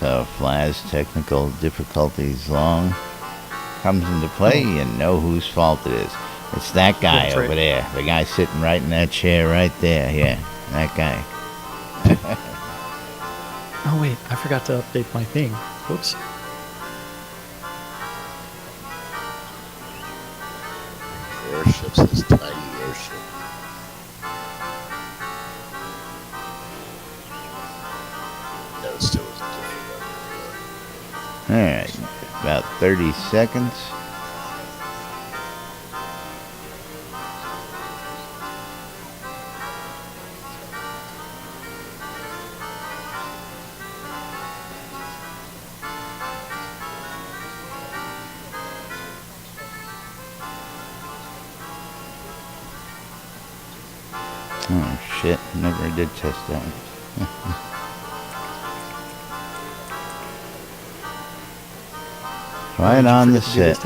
So if Laz technical difficulties long comes into play, you know whose fault it is. It's that guy That's over right. there. The guy sitting right in that chair right there. Yeah, that guy. Oh, wait, I forgot to update my thing. Whoops. Airships, this tiny airship. No, it still isn't different. Alright, about 30 seconds. Oh shit, never did test that one. Right on the set.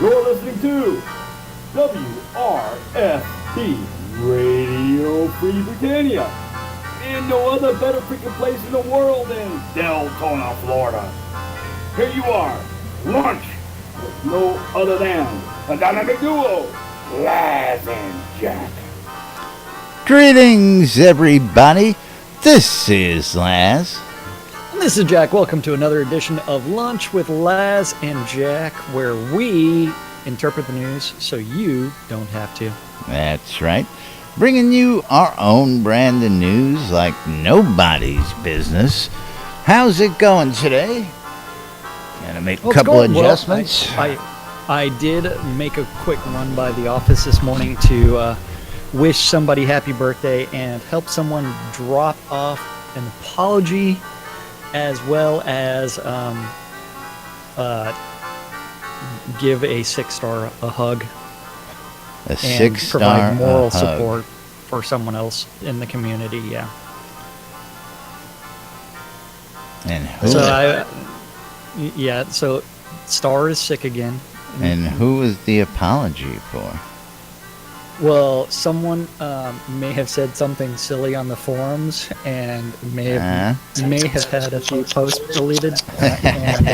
You're listening to WRFP Radio Free Britannia. And no other better freaking place in the world than Deltona, Florida. Here you are, lunch with no other than a dynamic duo, Laz and Jack. Greetings, everybody. This is Laz. This is Jack. Welcome to another edition of Lunch with Laz and Jack, where we interpret the news so you don't have to. That's right. Bringing you our own brand of news like nobody's business. How's it going today? Gonna make a couple adjustments. I did make a quick run by the office this morning to wish somebody happy birthday and help someone drop off an apology, as well as give a 6-star a hug. A And 6-star provide moral hug. support for someone else in the community. Yeah. And who? So Star is sick again. And who is the apology for? Well, someone may have said something silly on the forums and may have had a few posts deleted. And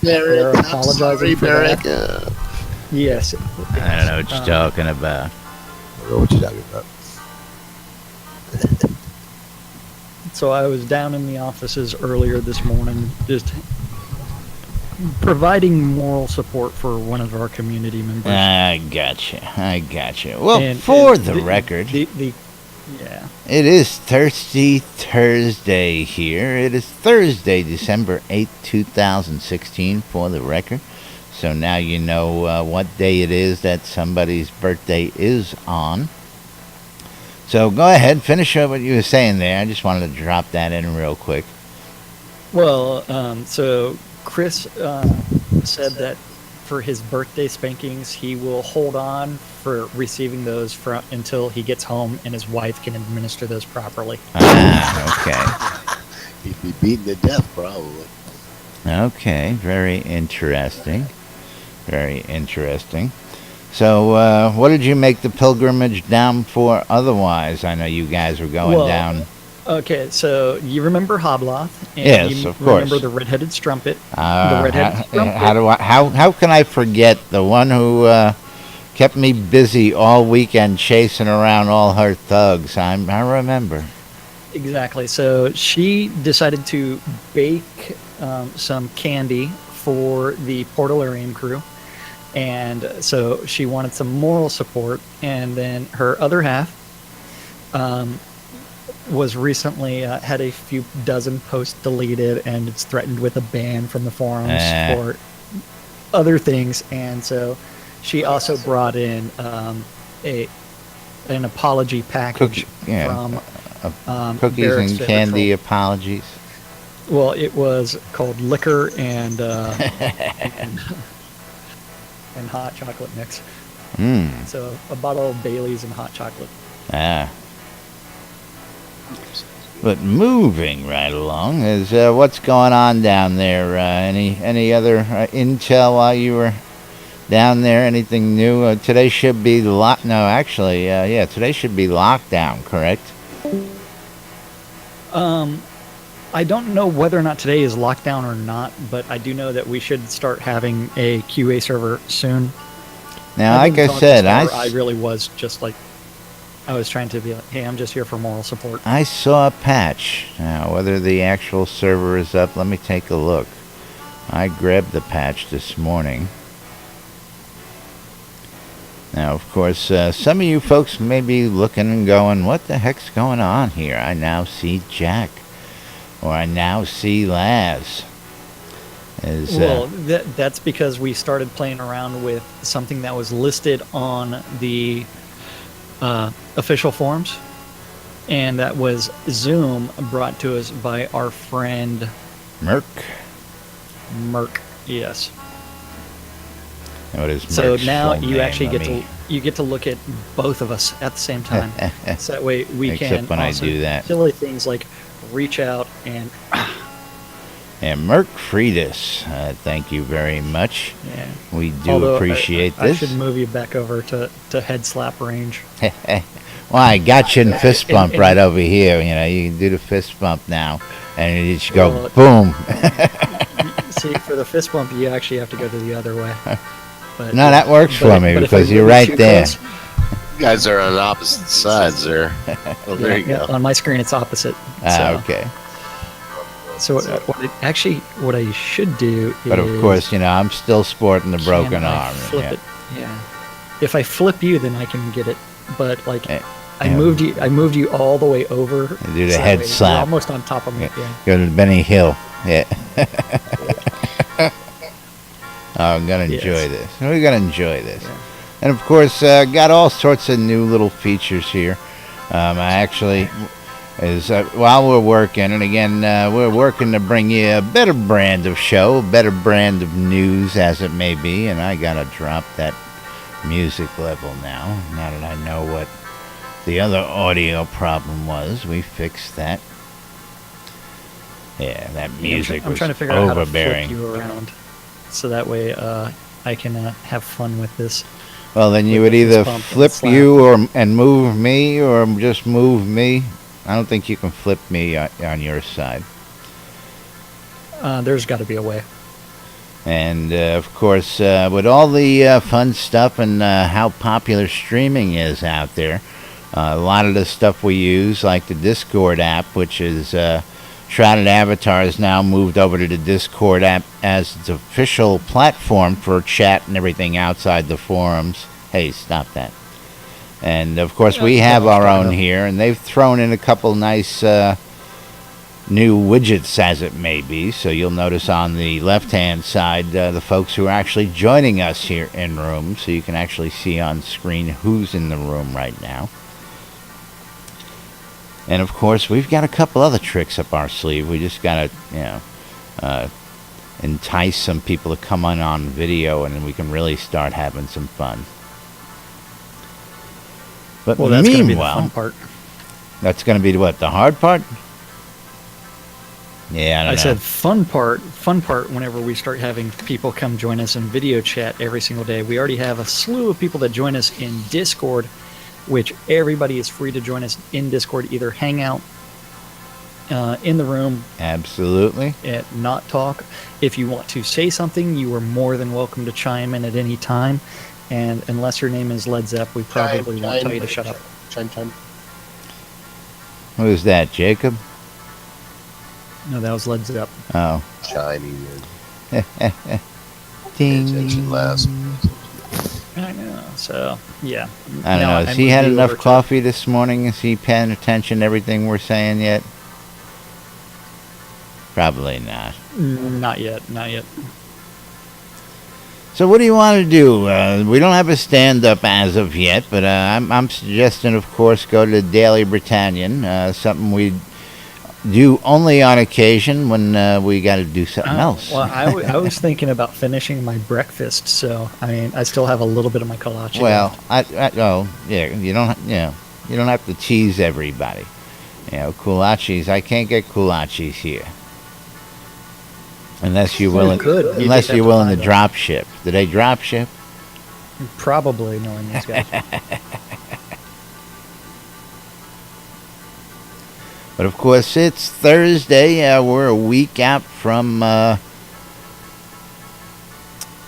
they're apologizing for that. Yes. I don't know what you're talking about. I don't know what you're talking about. So I was down in the offices earlier this morning, just providing moral support for one of our community members. I gotcha. Well, and for the record, yeah, it is Thirsty Thursday here. It is Thursday, December 8th, 2016, for the record. So now you know what day it is that somebody's birthday is on. So go ahead, finish up what you were saying there. I just wanted to drop that in real quick. Well, so Chris said that for his birthday spankings, he will hold on for receiving those until he gets home and his wife can administer those properly. Okay. He'd be beaten to death, probably. Okay, very interesting. Very interesting. So, what did you make the pilgrimage down for otherwise? I know you guys were going down. Okay, so you remember Hobloth? And yes, you of course. Remember the red-headed strumpet? How can I forget the one who kept me busy all weekend chasing around all her thugs? I remember. Exactly. So she decided to bake some candy for the Portalarium crew. And so she wanted some moral support. And then her other half was recently had a few dozen posts deleted, and it's threatened with a ban from the forums for other things. And so she also brought in an apology package from cookies Barrett's and Favorite candy Troll. apologies. Well, it was called liquor and and hot chocolate mix. So a bottle of Bailey's and hot chocolate. But moving right along is what's going on down there. Any other intel while you were down there? Anything new? Today should be today should be lockdown, correct? I don't know whether or not today is lockdown or not, but I do know that we should start having a QA server soon. Now, like I said, I really was just like, I was trying to be like, hey, I'm just here for moral support. I saw a patch. Now, whether the actual server is up, let me take a look. I grabbed the patch this morning. Now, of course, some of you folks may be looking and going, what the heck's going on here? I now see Jack. Or I now see Laz. That's because we started playing around with something that was listed on the official forums, and that was Zoom brought to us by our friend Merc, yes. What is So Merc's now full you name? actually get to look at both of us at the same time. So that way we Except can when also I do that. silly things like reach out and And Merc Friedis, thank you very much. yeah. We do appreciate I this. should move you back over to head slap range. Well, I got you in fist bump right over here. You know, you can do the fist bump now, and you just go boom. See, for the fist bump, you actually have to go to the other way. But, No, that works for me because you're right there. You guys are on opposite sides there. Well, there you go. On my screen, it's opposite. Okay. So what I should do is... But of course, you know, I'm still sporting the broken arm. Flip it. Yeah. If I flip you, then I can get it. But like, I yeah. moved you all the way over. Do the head slap. You're almost on top of me. Yeah. Go to Benny Hill. Yeah. I'm gonna enjoy this. We're gonna enjoy this. Yeah. And of course, got all sorts of new little features here. I actually is while we're working, and again, we're working to bring you a better brand of show, a better brand of news, as it may be. And I gotta drop that music level now. Now that I know what the other audio problem was, we fixed that. Yeah, that music I'm was trying to figure out how to overbearing. flip you around, so that way I can have fun with this. Well, then you with would the either fist bump and flip slap. you and move me, or just move me. I don't think you can flip me on your side. There's got to be a way. And of course, with all the fun stuff and how popular streaming is out there, a lot of the stuff we use, like the Discord app, which is Shrouded Avatar, is now moved over to the Discord app as its official platform for chat and everything outside the forums. Hey, stop that. And of course, we have our own here, and they've thrown in a couple nice new widgets, as it may be. So you'll notice on the left-hand side the folks who are actually joining us here in room, so you can actually see on screen who's in the room right now. And of course, we've got a couple other tricks up our sleeve. We just gotta, entice some people to come on video, and then we can really start having some fun. But Well, that's going to be the meanwhile, fun part. that's going to be what, the hard part? Yeah, I don't know. said fun part whenever we start having people come join us in video chat every single day. We already have a slew of people that join us in Discord, which everybody is free to join us in Discord, either hang out in the room, Absolutely. not talk. If you want to say something, you are more than welcome to chime in at any time. And unless your name is Led Zepp, we probably won't tell you to shut up. Chime. Who is that, Jacob? No, that was Led Zepp. Oh. Chiming in. Ding. Attention last. I know. So yeah. I don't know. Has he had enough coffee this morning? Is he paying attention to everything we're saying yet? Probably not. Not yet. Not yet. So what do you want to do? We don't have a stand-up as of yet, but I'm suggesting, of course, go to the Daily Britannian, something we do only on occasion when we got to do something else. Well, I was thinking about finishing my breakfast, so I mean, I still have a little bit of my kolache. Well, you don't have to tease everybody. Kolaches. I can't get kolaches here. Unless you're willing, to drop ship. Do they drop ship? Probably, knowing these guys. But of course, it's Thursday. We're a week out from the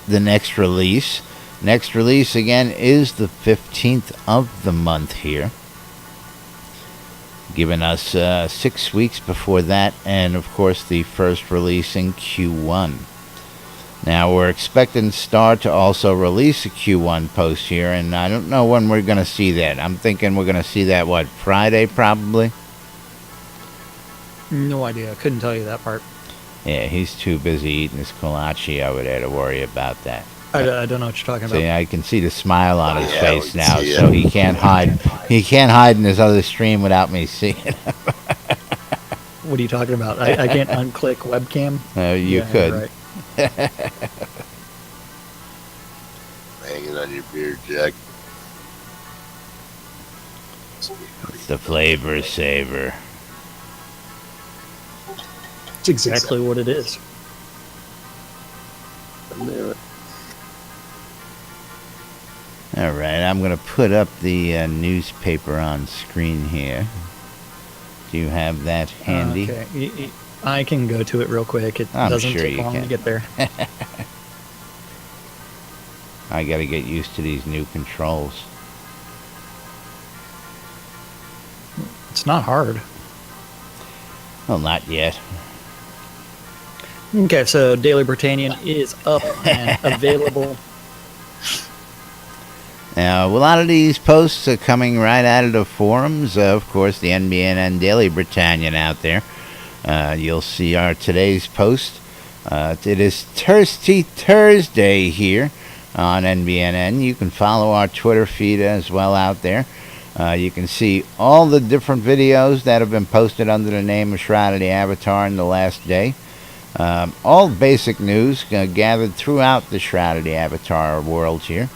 next release. Next release again is the 15th of the month here, giving us 6 weeks before that, and of course the first release in Q1. Now we're expecting Star to also release a Q1 post here, and I don't know when we're going to see that. I'm thinking we're going to see that, Friday probably? No idea. I couldn't tell you that part. Yeah, he's too busy eating his kolache over there to worry about that. I don't know what you're talking about. See, I can see the smile on his face now, so he can't hide. He can't hide in his other stream without me seeing him. What are you talking about? I can't unclick webcam? You could. Right. Hanging on your beard, Jack. The flavor saver. It's exactly what it is. I knew it. All right, I'm going to put up the newspaper on screen here. Do you have that handy? Okay. I can go to it real quick. It I'm doesn't sure take you long can. to get there. I got to get used to these new controls. It's not hard. Well, not yet. Okay, so Daily Britannian is up and available. Now, a lot of these posts are coming right out of the forums. Of course, the NBNN Daily Britannian out there. You'll see our today's post. It is Thirsty Thursday here on NBNN. You can follow our Twitter feed as well out there. You can see all the different videos that have been posted under the name of Shroud of the Avatar in the last day. All basic news gathered throughout the Shroud of the Avatar world here.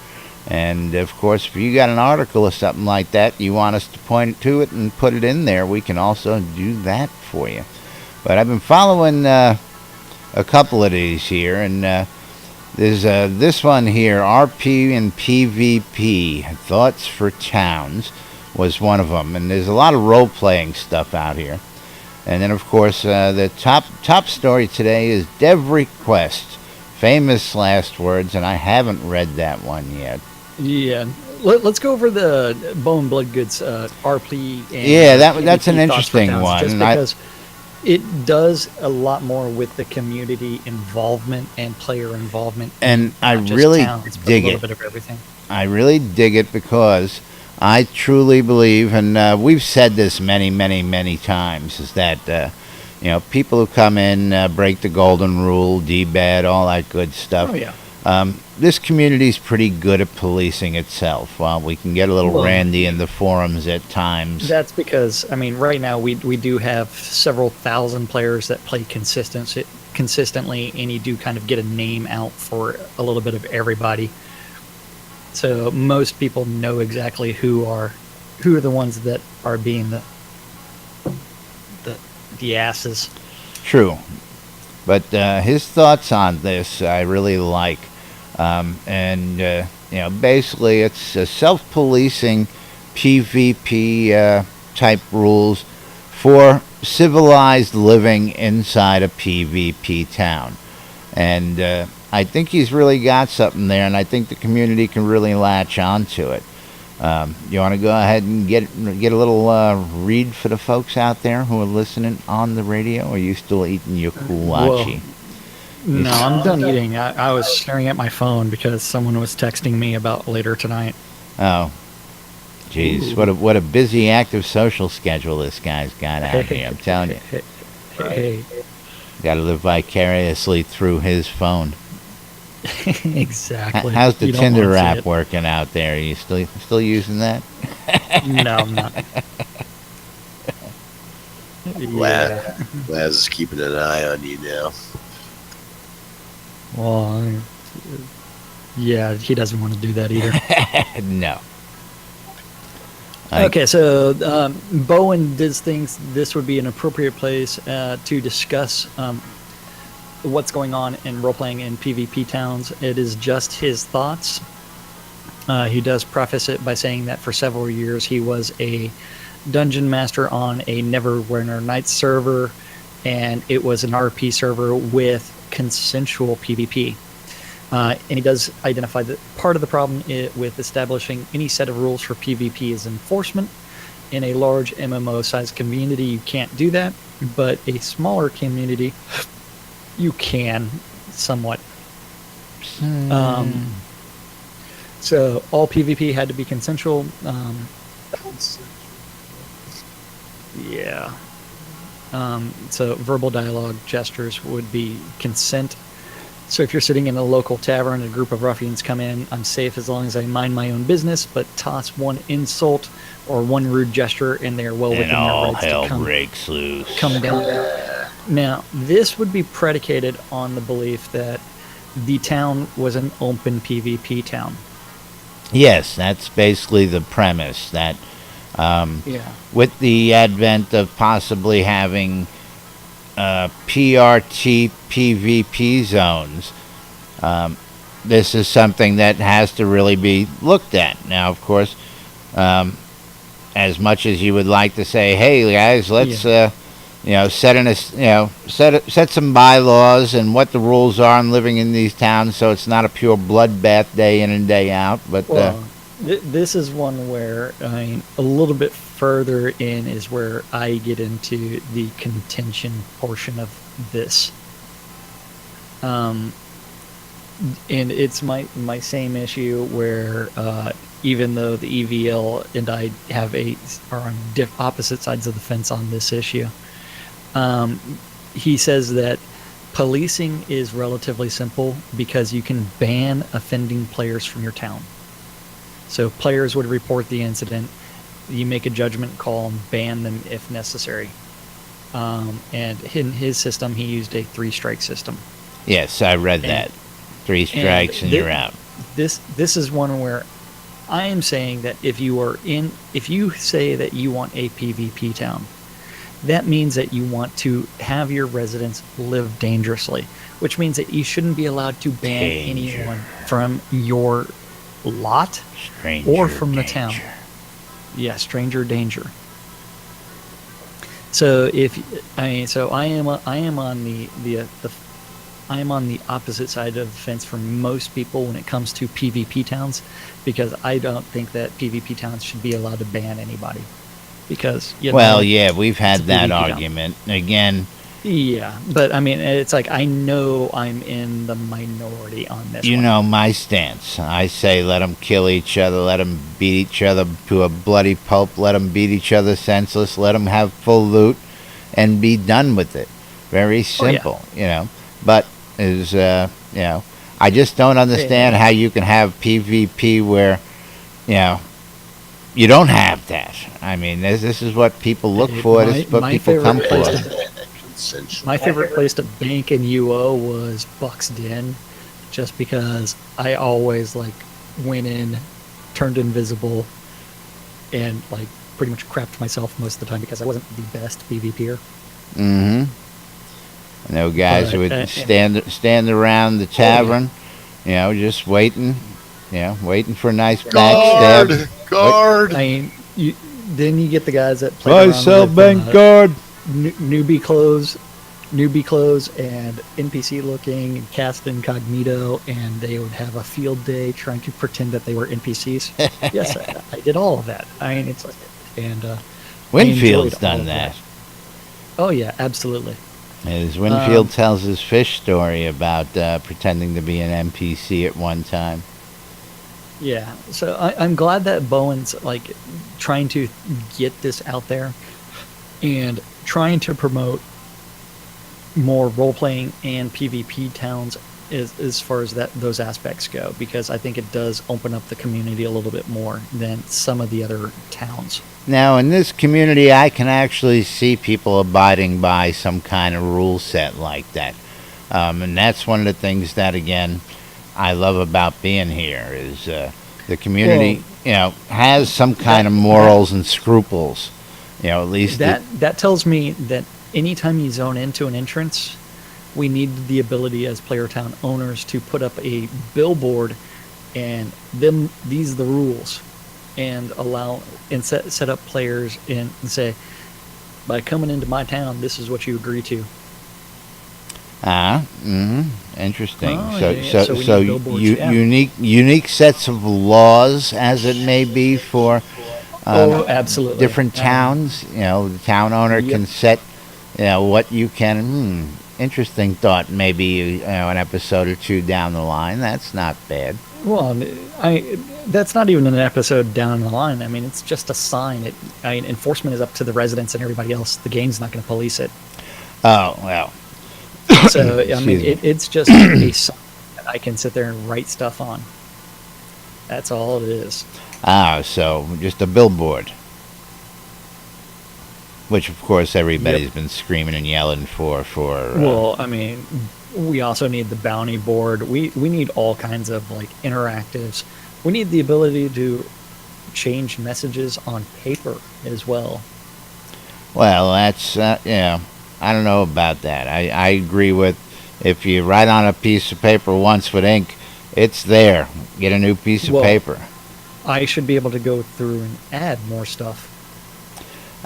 And, of course, if you got an article or something like that, you want us to point to it and put it in there, we can also do that for you. But I've been following a couple of these here, and there's this one here, RP and PvP, Thoughts for Towns, was one of them. And there's a lot of role-playing stuff out here. And then, of course, the top story today is Dev Request, Famous Last Words, and I haven't read that one yet. Yeah. Let's go over the Bone Blood Goods RP. And yeah, that's an interesting one. Just because it does a lot more with the community involvement and player involvement. And I really dig it. A little bit of everything. I really dig it because I truly believe, and we've said this many, many, many times, is that people who come in, break the golden rule, debad, all that good stuff. Oh yeah. This community's pretty good at policing itself. While we can get a little randy in the forums at times. That's because, I mean, right now we do have several thousand players that play consistently, and you do kind of get a name out for a little bit of everybody. So most people know exactly who are the ones that are being the asses. True. But his thoughts on this I really like. Basically it's a self-policing PvP type rules for civilized living inside a PvP town. And I think he's really got something there, and I think the community can really latch onto it. You want to go ahead and get a little read for the folks out there who are listening on the radio, or are you still eating your kolache? No, I'm done eating. I was staring at my phone because someone was texting me about later tonight. Oh, jeez, what a busy, active social schedule this guy's got out here. I'm telling you, Hey, got to live vicariously through his phone. exactly. How's the You don't Tinder wanna see app it. working out there? Are you still using that? No, I'm not. Yeah. Laz is keeping an eye on you now. Well, yeah, he doesn't want to do that either. No. Okay, so Bowen thinks this would be an appropriate place to discuss what's going on in role-playing in PvP towns. It is just his thoughts. He does preface it by saying that for several years he was a dungeon master on a Neverwinter Nights server, and it was an RP server with consensual PvP. And he does identify that part of the problem with establishing any set of rules for PvP is enforcement. In a large MMO-sized community, you can't do that, but a smaller community, you can somewhat. So all PvP had to be consensual. Yeah. So verbal dialogue gestures would be consent. So if you're sitting in a local tavern and a group of ruffians come in, I'm safe as long as I mind my own business, but toss one insult or one rude gesture and they are well within And all their rights hell to breaks loose. come down. Now, this would be predicated on the belief that the town was an open PvP town. Yes, that's basically the premise. That Yeah. with the advent of possibly having PRT PvP zones, this is something that has to really be looked at. Now, of course, as much as you would like to say, "Hey guys, let's set some bylaws and what the rules are in living in these towns, so it's not a pure bloodbath day in and day out." But Well, this is one where, I mean, a little bit further in is where I get into the contention portion of this. And it's my same issue where even though the EVL and I are on opposite sides of the fence on this issue, he says that policing is relatively simple because you can ban offending players from your town. So players would report the incident, you make a judgment call and ban them if necessary. And in his system, he used a 3-strike system. yes, I read that. 3 strikes and you're out. This is one where I am saying that if you say that you want a PvP town, that means that you want to have your residents live dangerously, which means that you shouldn't be allowed to ban anyone from your lot Stranger or from the danger. town. Yeah, stranger danger. So I am on the opposite side of the fence for most people when it comes to PvP towns, because I don't think that PvP towns should be allowed to ban anybody. Because we've had it's a that PvP town. argument again. Yeah, but I mean, it's like I know I'm in the minority on this. You one. know my stance. I say let them kill each other, let them beat each other to a bloody pulp, let them beat each other senseless, let them have full loot, and be done with it. Very simple, But I just don't understand how you can have PvP where, you don't have that. I mean, this is what people look for. This is what people come for. My favorite place to bank in UO was Buck's Den, just because I always went in, turned invisible, and pretty much crapped myself most of the time because I wasn't the best PvPer. Mm-hmm. I know guys who would stand around the tavern, just waiting, waiting for a nice backstab. Guard! I mean, then you get the guys that play I around sell with, bank guard. newbie clothes and NPC looking and cast incognito, and they would have a field day trying to pretend that they were NPCs. Yes, I did all of that. I mean, it's and Winfield's I enjoyed all done of that. Oh yeah, absolutely. As Winfield tells his fish story about pretending to be an NPC at one time. Yeah, so I'm glad that Bowen's like trying to get this out there and trying to promote more role playing and PvP towns as far as those aspects go, because I think it does open up the community a little bit more than some of the other towns. Now, in this community, I can actually see people abiding by some kind of rule set like that. And that's one of the things that, again, I love about being here is the community, has some kind of morals and scruples. At least that tells me that anytime you zone into an entrance, we need the ability as player town owners to put up a billboard and these are the rules, and allow and set up players and say, by coming into my town, this is what you agree to. Interesting. So unique sets of laws, as it may be for absolutely different towns. The town owner can set what you can. Interesting thought. Maybe an episode or two down the line. That's not bad. Well, that's not even an episode down the line. I mean, it's just a sign. Enforcement is up to the residents and everybody else. The game's not going to police it. Oh well. So I mean, it's just a sign that I can sit there and write stuff on. That's all it is. So just a billboard. Which, of course, everybody's been screaming and yelling for. Well, I mean, we also need the bounty board. We need all kinds of like interactives. We need the ability to change messages on paper as well. Well, that's I don't know about that. I agree with, if you write on a piece of paper once with ink, it's there. Get a new piece of paper. I should be able to go through and add more stuff.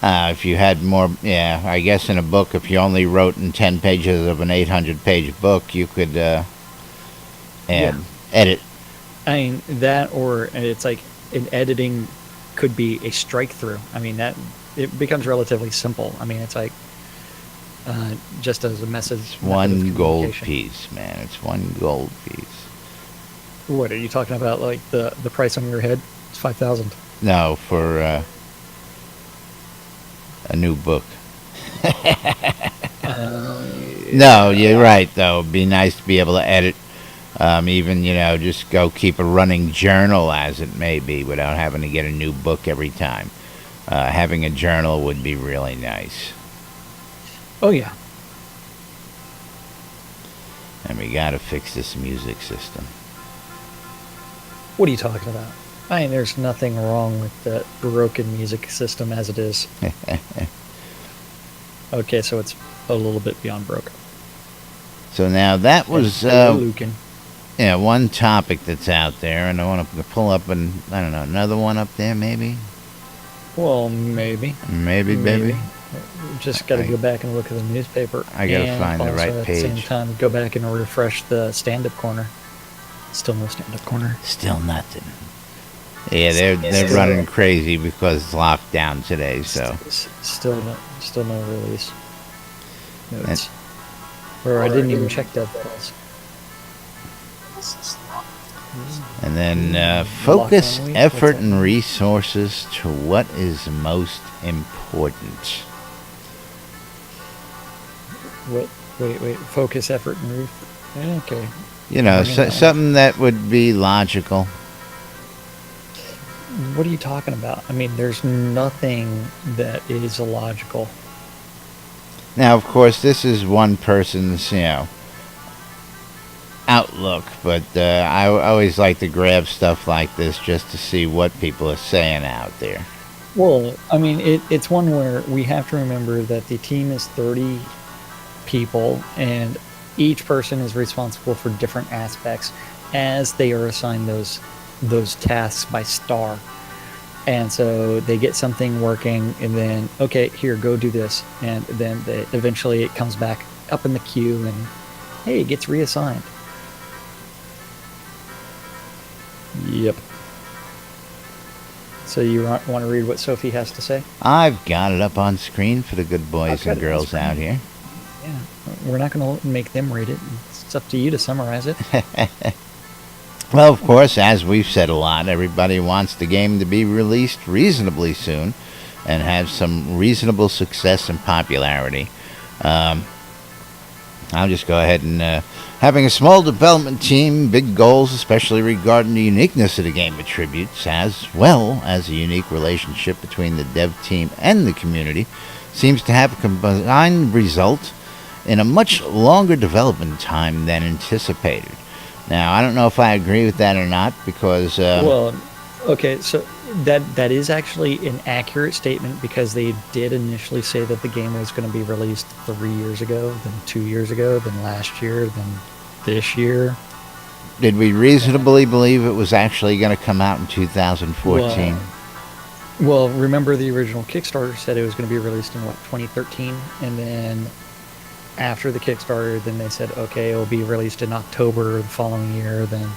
If you had more, I guess in a book, if you only wrote in 10 pages of an 800-page book, you could edit. I mean, that, or it's like in editing could be a strike through. I mean, that it becomes relatively simple. I mean, it's like just as a message. It's one gold piece, man. It's one gold piece. What are you talking about? Like the price on your head? It's 5,000. No, for a new book. No, you're right, though. It'd be nice to be able to edit, even, just go keep a running journal, as it may be, without having to get a new book every time. Having a journal would be really nice. Oh, yeah. And we gotta fix this music system. What are you talking about? I mean, there's nothing wrong with the broken music system as it is. Okay, so it's a little bit beyond broken. So now that was one topic that's out there, and I want to pull up another one up there, maybe. Well, maybe. Maybe. Just got to go back and look at the newspaper. I got to find the right page. At the same time, go back and refresh the stand-up corner. Still no stand-up corner. Still nothing. Yeah, they're running crazy because it's locked down today. So still no release. Notes. Or I didn't even check dev files. And then focus effort and resources to what is most important. Wait. Focus effort and okay. Something that would be logical. What are you talking about? I mean, there's nothing that is illogical. Now, of course, this is one person's, outlook, but I always like to grab stuff like this just to see what people are saying out there. Well, I mean, it's one where we have to remember that the team is 30 people, and each person is responsible for different aspects as they are assigned those tasks by star. And so they get something working, and then, okay, here, go do this. And then eventually it comes back up in the queue, and hey, it gets reassigned. Yep. So you want to read what Sophie has to say? I've got it up on screen for the good boys and girls out here. Yeah, we're not going to make them rate it. It's up to you to summarize it. Well, of course, as we've said a lot, everybody wants the game to be released reasonably soon and have some reasonable success and popularity. I'll just go ahead and having a small development team, big goals, especially regarding the uniqueness of the game attributes, as well as a unique relationship between the dev team and the community, seems to have a combined result in a much longer development time than anticipated. Now, I don't know if I agree with that or not, because well, okay, so that is actually an accurate statement, because they did initially say that the game was going to be released 3 years ago, then 2 years ago, then last year, then this year. did we reasonably believe it was actually going to come out in 2014? Well, remember the original Kickstarter said it was going to be released in 2013, and then after the Kickstarter, then they said, okay, it will be released in October the following year, then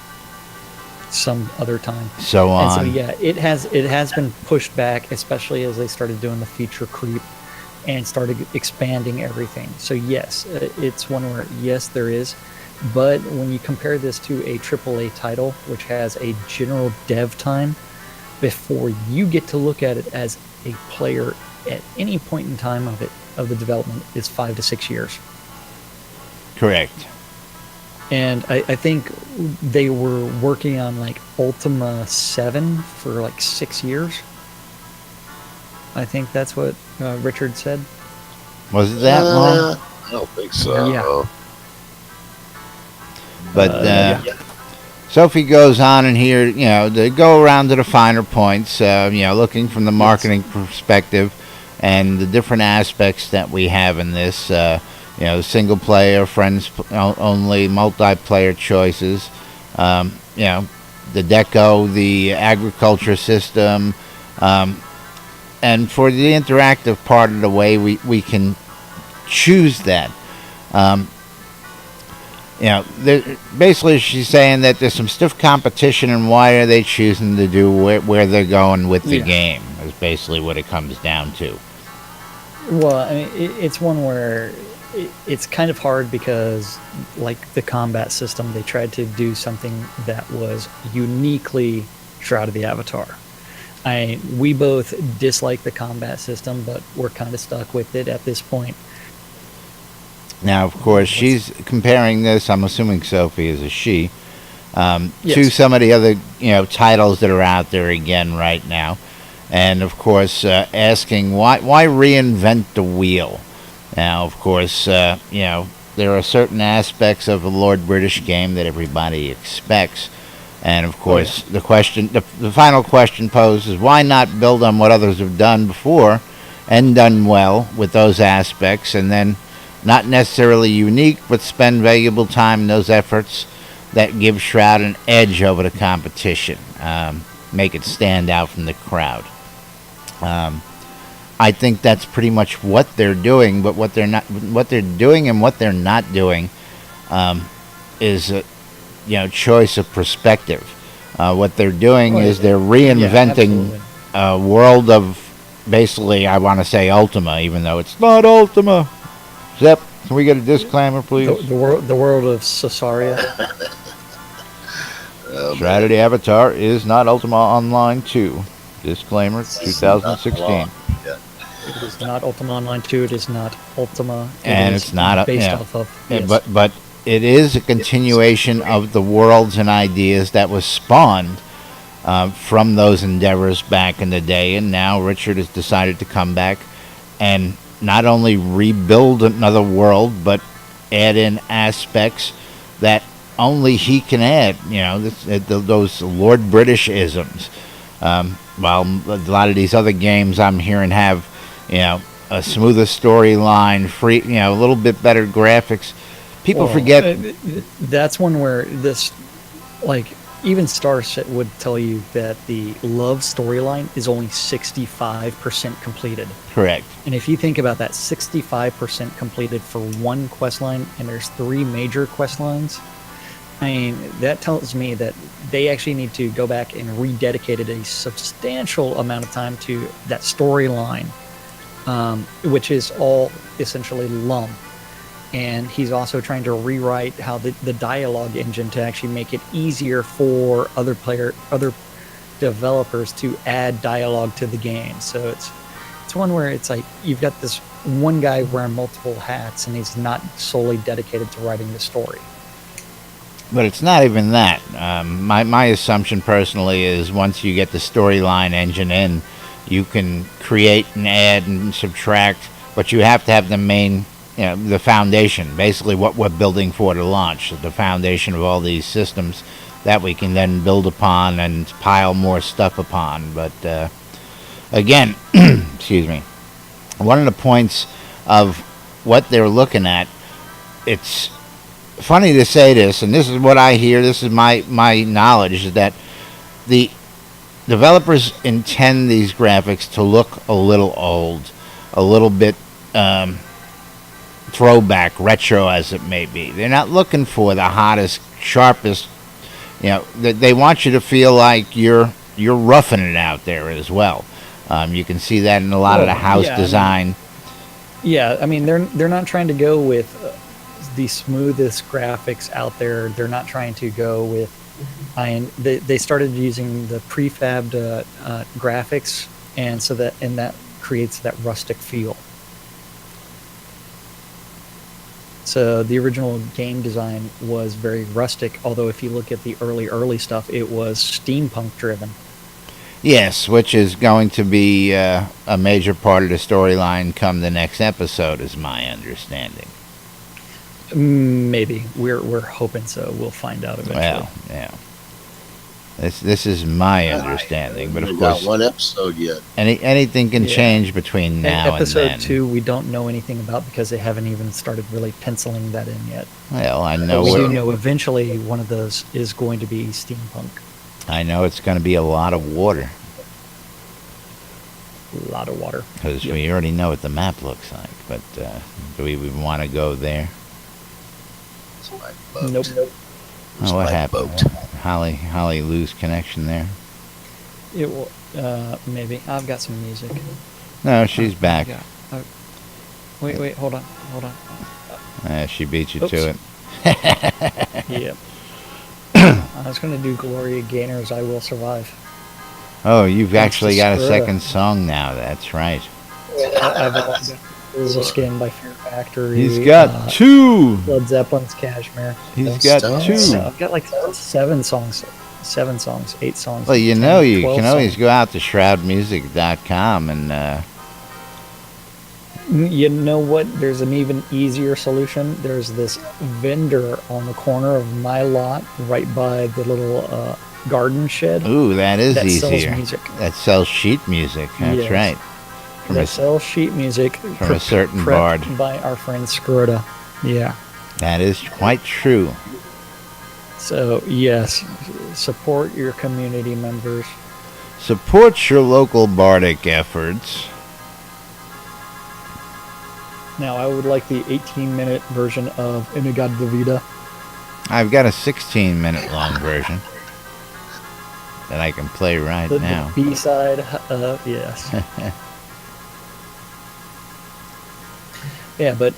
some other time. So on. And so yeah, it has been pushed back, especially as they started doing the feature creep and started expanding everything. So yes, it's one where yes, there is, but when you compare this to a AAA title, which has a general dev time before you get to look at it as a player at any point in time of the development, is 5 to 6 years. Correct. And I think they were working on like Ultima 7 for like 6 years. I think that's what Richard said. Was it that long? I don't think so. Yeah. But Yeah. Sophie goes on in here, to go around to the finer points, looking from the marketing perspective and the different aspects that we have in this, single player, friends only, multiplayer choices, the deco, the agriculture system, and for the interactive part of the way we can choose that. Basically she's saying that there's some stiff competition, and why are they choosing to do where they're going with the game is basically what it comes down to. Well, I mean, it's one where it's kind of hard because, like the combat system, they tried to do something that was uniquely Shroud of the Avatar. We both dislike the combat system, but we're kind of stuck with it at this point. Now, of course, she's comparing this, I'm assuming Sophie is a she, to Yes. some of the other, titles that are out there again right now. And, of course, asking why reinvent the wheel? Now, of course, there are certain aspects of a Lord British game that everybody expects. And, of course, the final question posed is, why not build on what others have done before and done well with those aspects, and then not necessarily unique, but spend valuable time in those efforts that give Shroud an edge over the competition, make it stand out from the crowd. I think that's pretty much what they're doing, but what they're doing and what they're not doing is choice of perspective. What they're doing is they're reinventing a world of, basically, I want to say Ultima, even though it's not Ultima. Zep, can we get a disclaimer, please? The world of Cesaria. Shroud of the Avatar is not Ultima Online 2. Disclaimer, 2016. It is not Ultima Online 2. It is not Ultima. And it's not based off of. Yes. But it is a continuation of the worlds and ideas that was spawned from those endeavors back in the day, and now Richard has decided to come back and not only rebuild another world, but add in aspects that only he can add. Those Lord British isms. While a lot of these other games I'm hearing have, a smoother storyline, free, a little bit better graphics. People forget. That's one where this, like, even Starset would tell you that the love storyline is only 65% completed. Correct. And if you think about that, 65% completed for one quest line, and there's 3 major quest lines, that tells me that they actually need to go back and rededicate a substantial amount of time to that storyline, which is all essentially lump. and he's also trying to rewrite how the dialogue engine to actually make it easier for other developers to add dialogue to the game. So it's one where it's like you've got this one guy wearing multiple hats, and he's not solely dedicated to writing the story. But it's not even that. My assumption personally is once you get the storyline engine in, you can create and add and subtract, but you have to have the main, the foundation, basically what we're building for to launch, the foundation of all these systems that we can then build upon and pile more stuff upon. But again, excuse me, one of the points of what they're looking at, it's funny to say this, and this is what I hear, this is my knowledge, is that the developers intend these graphics to look a little old, a little bit throwback, retro as it may be. They're not looking for the hottest, sharpest, they want you to feel like you're roughing it out there as well. You can see that in a lot of the house design. I mean, they're not trying to go with the smoothest graphics out there. They're not trying to go with. They started using the prefabbed graphics, and that creates that rustic feel. So the original game design was very rustic, although if you look at the early stuff, it was steampunk driven. Yes, which is going to be a major part of the storyline come the next episode, is my understanding. Maybe we're hoping so. We'll find out eventually. Well, yeah. This is my understanding, but of course, not one episode yet. Anything can change between now and then. Episode 2, we don't know anything about because they haven't even started really penciling that in yet. Well, I know. We do know eventually one of those is going to be steampunk. I know it's going to be a lot of water. A lot of water. Because we already know what the map looks like, but do we even want to go there? Nope. Oh, what happened? Holly lose connection there? It will, maybe. I've got some music. No, she's back. Yeah. Wait, hold on. She beat you to it. Yep. I was going to do Gloria Gaynor's I Will Survive. Oh, you've actually got a second song now. That's right. I've got Visual Skin by Fear Factory. He's got 2. Led Zeppelin's Cashmere. He's got 2. So I've got like 7 songs. 8 songs. Well, you 10, know, you can always songs. go out to shroudmusic.com and... You know what? There's an even easier solution. There's this vendor on the corner of my lot right by the little garden shed. Ooh, that is easier. Sells music. That sells sheet music. That's right. That sells sheet music from a certain bard. By our friend Scroda. Yeah. That is quite true. So, yes, support your community members. Support your local bardic efforts. Now, I would like the 18-minute version of Inagad de Vida. I've got a 16-minute long version that I can play right now. The B-side, yes. Yeah, but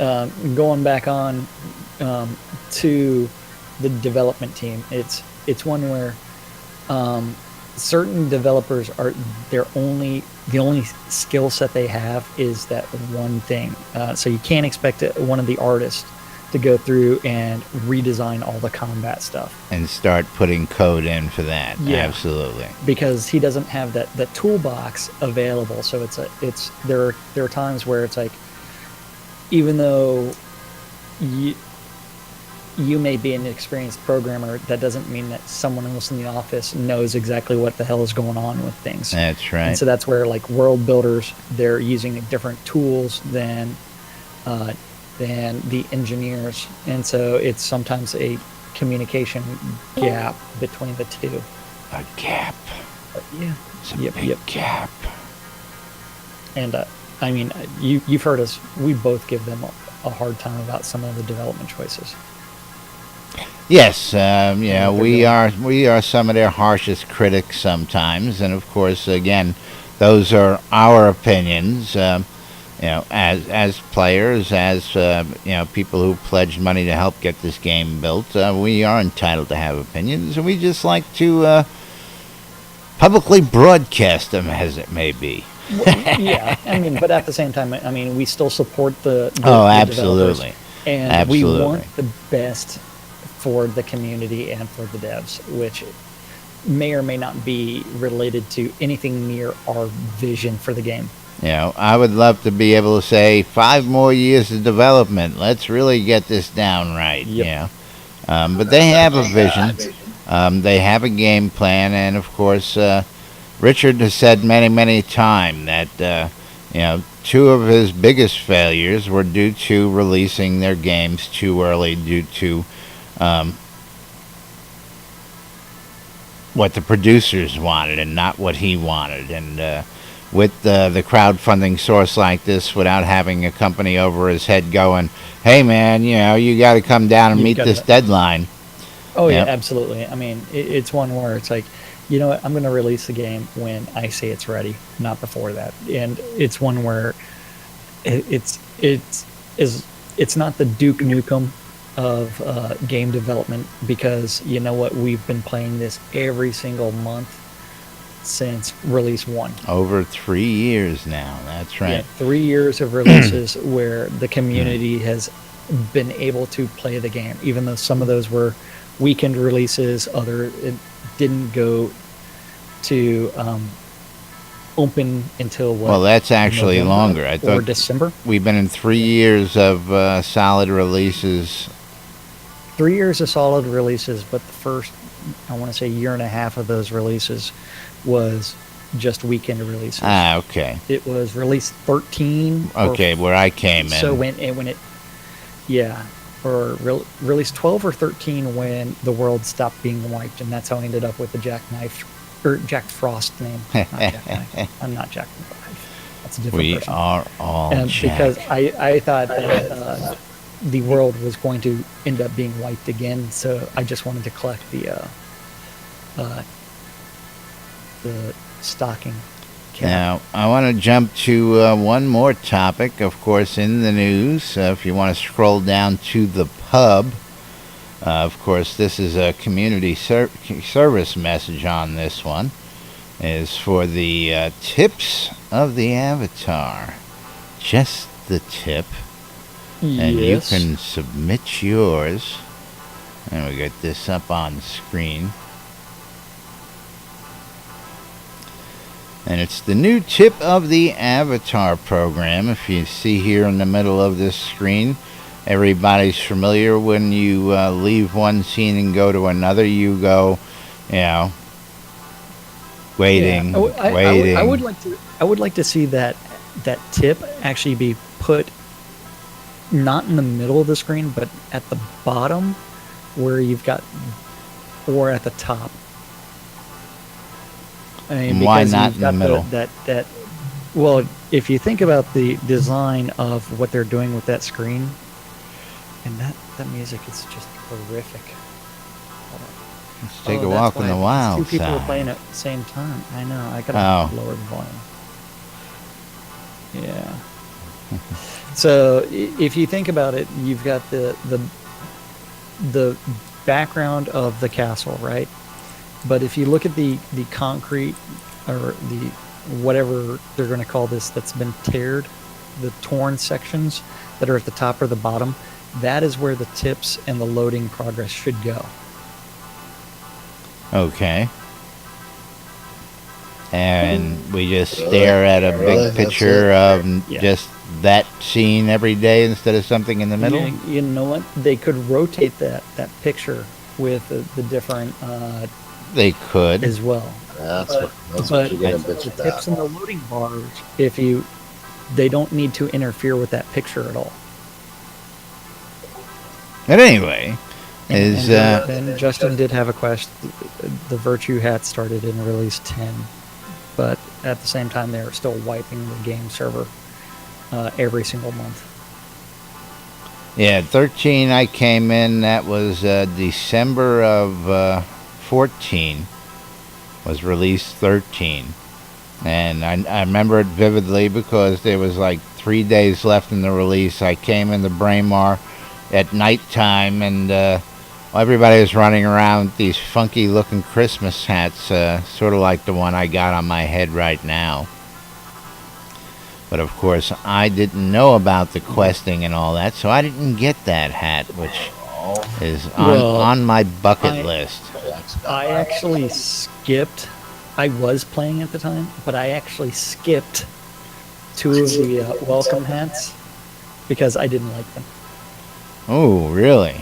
going back on to the development team, it's one where certain developers are the only skill set they have is that one thing. So you can't expect one of the artists to go through and redesign all the combat stuff and start putting code in for that. Yeah, absolutely. Because he doesn't have that toolbox available. So there are times where it's like, even though you may be an experienced programmer, that doesn't mean that someone else in the office knows exactly what the hell is going on with things. That's right. And so that's where, like, world builders, they're using different tools than the engineers. And so it's sometimes a communication gap between the two. A gap. Yeah. It's a big gap. And I mean, you've heard us. We both give them a hard time about some of the development choices. Yes, we are some of their harshest critics sometimes, and of course, again, those are our opinions. as players, as people who pledged money to help get this game built, we are entitled to have opinions, and we just like to publicly broadcast them, as it may be. Yeah, I mean, but at the same time, I mean, we still support the absolutely, and absolutely. we want the best for the community and for the devs, which may or may not be related to anything near our vision for the game. I would love to be able to say 5 more years of development. Let's really get this down right. Yep. But they have a vision. They have a game plan, and of course, Richard has said many, many times that 2 of his biggest failures were due to releasing their games too early, due to what the producers wanted and not what he wanted. And with the crowdfunding source like this, without having a company over his head going, hey man, you got to come down and meet this deadline. Oh yeah, absolutely. I mean, it's one where it's like, you know what, I'm going to release the game when I say it's ready, not before that. And it's one where it's not the Duke Nukem of game development, because you know what, we've been playing this every single month since release 1. Over 3 years now. That's right. Yeah, 3 years of releases where the community has been able to play the game, even though some of those were weekend releases, it didn't go to open until what? Well, that's actually November longer. I thought or December. We've been in 3 years of solid releases. 3 years of solid releases, but the first, I want to say, year and a half of those releases was just weekend releases. Okay. It was release 13. Okay, where I came in. So when it, yeah, or release 12 or 13 when the world stopped being wiped, and that's how I ended up with the Jack Frost name. Not Jack Knife. I'm not Jack Knife. That's a different person. We are all and Jack. Because I thought that the world was going to end up being wiped again, so I just wanted to collect the stocking cap. Now, I want to jump to one more topic, of course, in the news. If you want to scroll down to the pub, of course, this is a community service message on this one. Is for the tips of the avatar. Just the tip. And you can submit yours. And we get this up on screen. And it's the new tip of the avatar program. If you see here in the middle of this screen, everybody's familiar. When you leave one scene and go to another, you go, waiting, waiting. I would like to see that tip actually be put not in the middle of the screen, but at the bottom where you've got, or at the top. I mean, why not in the middle? Well, if you think about the design of what they're doing with that screen, and that music is just horrific. Let's take a walk in the wild 2 people side. are playing at the same time. I know. I gotta lower the volume. Yeah. So if you think about it, you've got the background of the castle, right? But if you look at the concrete, or the whatever they're going to call this, that's been teared, the torn sections that are at the top or the bottom, that is where the tips and the loading progress should go. Okay. And we just stare at a big picture of just that scene every day instead of something in the middle? You know what? They could rotate that picture with the different... they could. As well. That's but what you're gonna the bitch tips about. and the loading bars, they don't need to interfere with that picture at all. But anyway, and Justin did have a question. The Virtue hat started in release 10, but at the same time they are still wiping the game server every single month. Yeah, 13 I came in, that was December of 14 was release 13. And I remember it vividly because there was like 3 days left in the release. I came into Braemar at nighttime, and everybody was running around with these funky looking Christmas hats, sort of like the one I got on my head right now. But of course, I didn't know about the questing and all that, so I didn't get that hat, which is on my bucket list. I actually skipped. I was playing at the time, but I actually skipped 2 of the welcome hats because I didn't like them. Oh, really?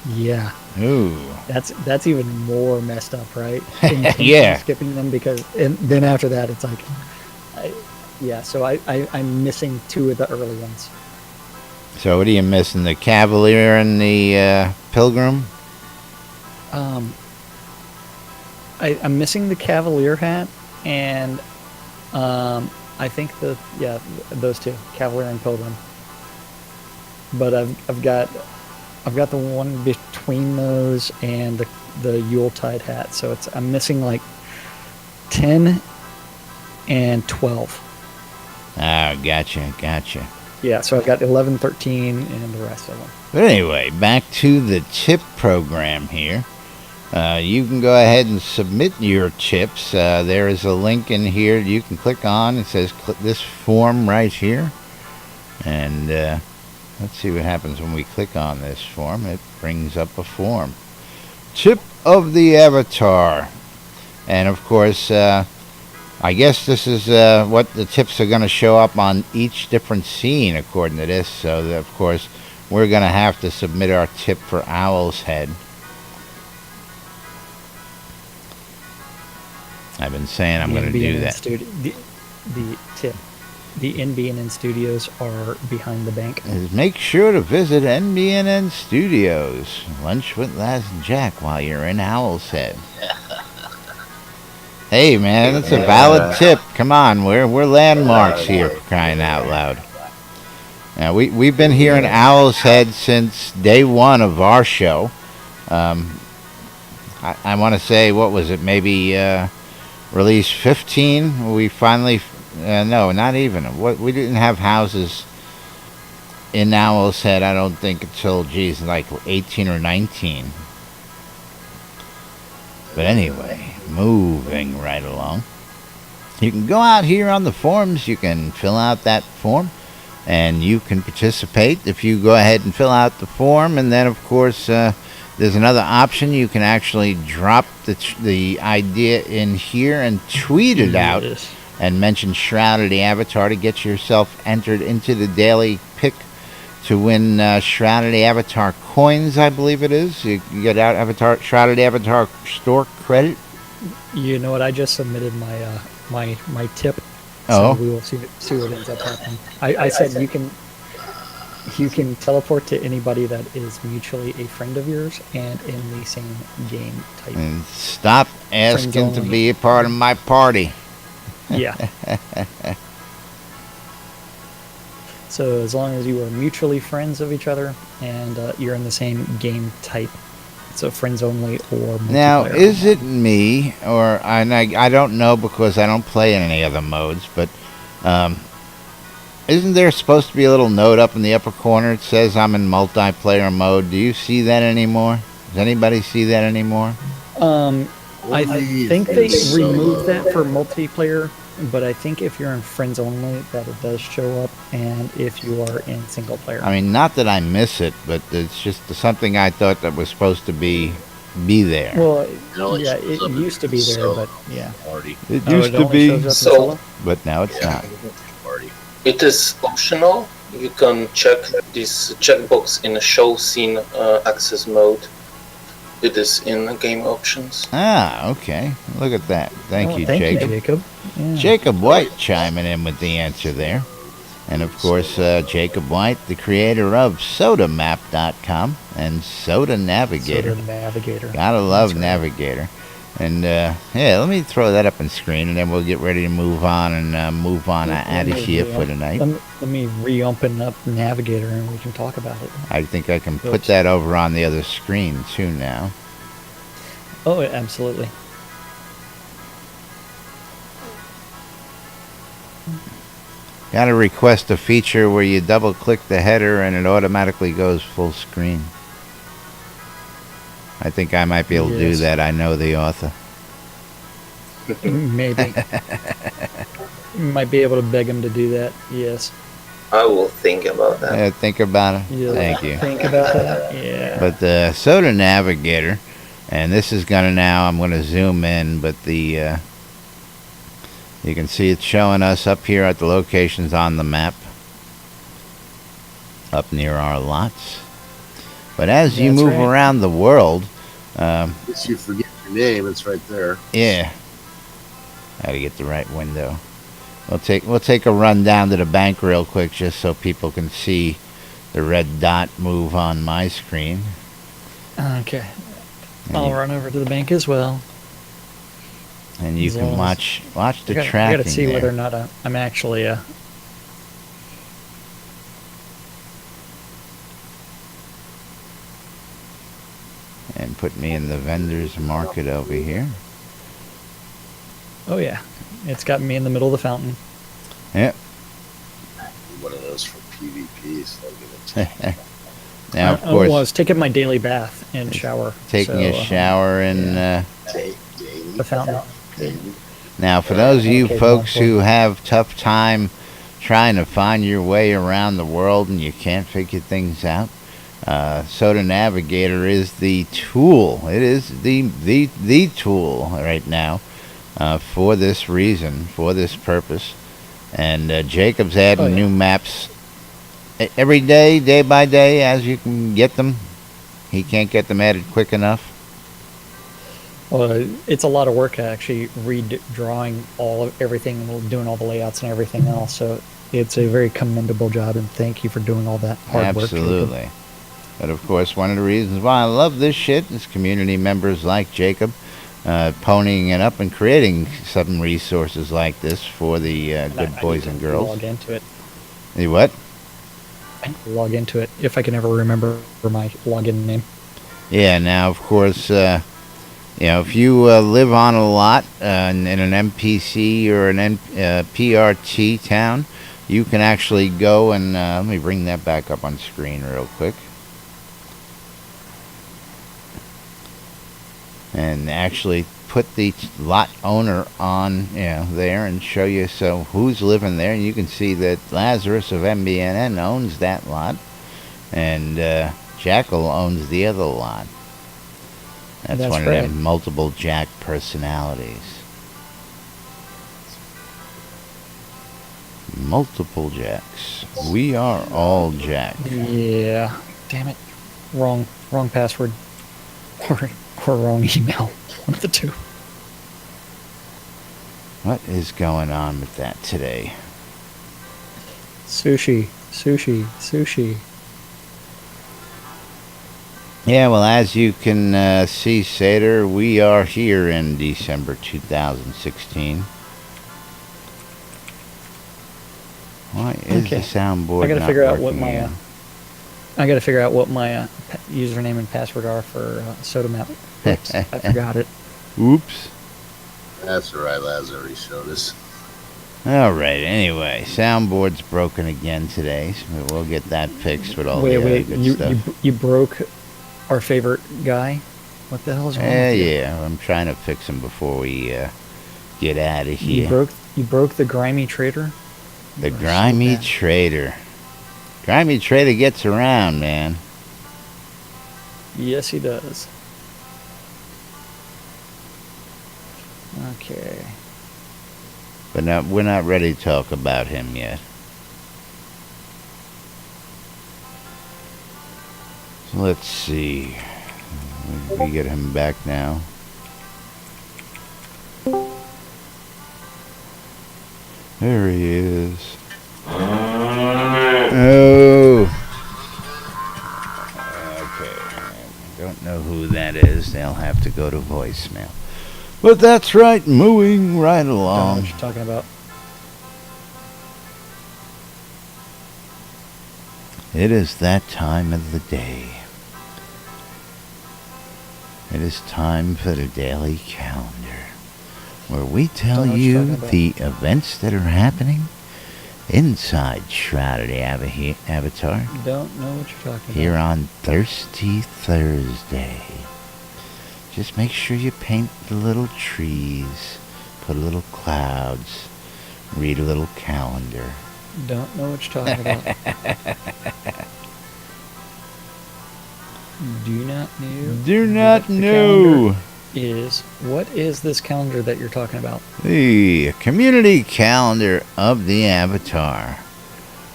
Yeah. Ooh. That's even more messed up, right? Yeah. Skipping them because, and then after that, it's like, so I'm missing 2 of the early ones. So what are you missing? The Cavalier and the Pilgrim? I'm missing the Cavalier hat, and I think those 2, Cavalier and Pilgrim. But I've got the one between those and the Yuletide hat, so I'm missing like 10 and 12. Ah, gotcha. Yeah, so I've got 11, 13, and the rest of them. But anyway, back to the tip program here. You can go ahead and submit your tips. There is a link in here you can click on. It says click this form right here. And let's see what happens when we click on this form. It brings up a form. Tip of the Avatar. And of course, I guess this is what the tips are going to show up on each different scene according to this. So, that, of course, we're going to have to submit our tip for Owl's Head. I've been saying I'm going to do that. The tip. The NBNN studios are behind the bank. Make sure to visit NBNN Studios. Lunch with Laz and Jack while you're in Owl's Head. Hey, man, that's a valid tip. Come on, we're landmarks here, for crying out loud. Now, we've been here in Owl's Head since day 1 of our show. I want to say, what was it, maybe release 15? We finally, no, not even. We didn't have houses in Owl's Head, I don't think, until, like 18 or 19. But anyway, moving right along. You can go out here on the forums. You can fill out that form, and you can participate if you go ahead and fill out the form. And then, of course, there's another option. You can actually drop the idea in here and tweet it out and mention Shroud of the Avatar to get yourself entered into the daily pick to win Shroud of the Avatar coins, I believe it is. You get out Shroud of the Avatar store credit. You know what? I just submitted my tip. Oh. So we will see what ends up happening. I said you can teleport to anybody that is mutually a friend of yours and in the same game type. And stop asking to be a part of my party. Yeah. So as long as you are mutually friends of each other and you're in the same game type, so friends only or multiplayer. Now, is it me, or I don't know because I don't play in any other modes, but isn't there supposed to be a little note up in the upper corner that says I'm in multiplayer mode? Do you see that anymore? Does anybody see that anymore? I think they removed that for multiplayer, but I think if you're in friends only, that it does show up, and if you are in single player. I mean, not that I miss it, but it's just something I thought that was supposed to be there. Well, yeah, it used to be there, but yeah. It used to be, but now it's not. It is optional. You can check this checkbox in a show scene access mode. It is in game options. Ah, okay. Look at that. Thank you, Jacob. Yeah. Jacob White chiming in with the answer there. And, of course, Jacob White, the creator of SodaMap.com and Soda Navigator. Soda Navigator. Gotta love Navigator. And, yeah, let me throw that up on screen, and then we'll get ready to move on out of here for tonight. Let me re-open up Navigator, and we can talk about it. I think I can put that over on the other screen, too, now. Oh, absolutely. Got to request a feature where you double click the header and it automatically goes full screen. I think I might be able to do that. I know the author. Maybe. You might be able to beg him to do that. Yes. I will think about that. Yeah, think about it. Yeah, Thank you. Think about that. Yeah. But the Soda Navigator, and this is going to now, I'm going to zoom in, but the you can see it's showing us up here at the locations on the map, up near our lots. But as you move around the world, if you forget your name, it's right there. Yeah. Gotta get the right window. We'll take a run down to the bank real quick just so people can see the red dot move on my screen. Okay. I'll run over to the bank as well. And you can watch the tracking. I gotta see whether or not I'm actually and put me in the vendor's market over here. Oh yeah, it's got me in the middle of the fountain. Yep. One of those for PvP, so I'll give it to Now, of course, well, I was taking my daily bath and shower. Taking a shower in the fountain. Now, for those of you folks who have tough time trying to find your way around the world and you can't figure things out, Soda Navigator is the tool. It is the tool right now for this reason, for this purpose. And Jacob's adding new maps every day, day by day, as you can get them. He can't get them added quick enough. Well, it's a lot of work actually redrawing everything and doing all the layouts and everything else. So it's a very commendable job, and thank you for doing all that hard work. Absolutely. But of course, one of the reasons why I love this shit is community members like Jacob ponying it up and creating some resources like this for the good boys and girls. Log into it. You what? Log into it if I can ever remember my login name. Yeah. Now, of course, if you live on a lot in an NPC or an PRT town, you can actually go and let me bring that back up on screen real quick. And actually put the lot owner on there and show you who's living there. And you can see that Lazarus of NBNN owns that lot, and Jackal owns the other lot. That's one of them multiple Jack personalities. Multiple Jacks. We are all Jack. Yeah. Damn it. Wrong password. Or wrong email. One of the two. What is going on with that today? Sushi. Yeah, well, as you can see, Seder, we are here in December 2016. Why is the soundboard not working again? I got to figure out what my username and password are for Soda Map. Oops, I forgot it. Oops. That's all right, Laz already showed us. All right. Anyway, soundboard's broken again today, so we'll get that fixed with all the other good stuff. You broke our favorite guy. What the hell is wrong with you? Yeah. I'm trying to fix him before we get out of here. You broke the grimy trader. The grimy trader. Grimy trader gets around, man. Yes, he does. Okay. But we're not ready to talk about him yet. So let's see. We get him back now. There he is. Oh. Okay. Don't know who that is. They'll have to go to voicemail. But that's right, moving right along. I don't know what you're talking about. It is that time of the day. It is time for the daily calendar, where we tell you the events that are happening inside Shroud Avatar Don't know what you're talking here about. on Thirsty Thursday. Just make sure you paint the little trees, put little clouds, read a little calendar. Don't know what you're talking about. Do not know. Do not what the know. calendar what is this calendar that you're talking about? The community calendar of the Avatar.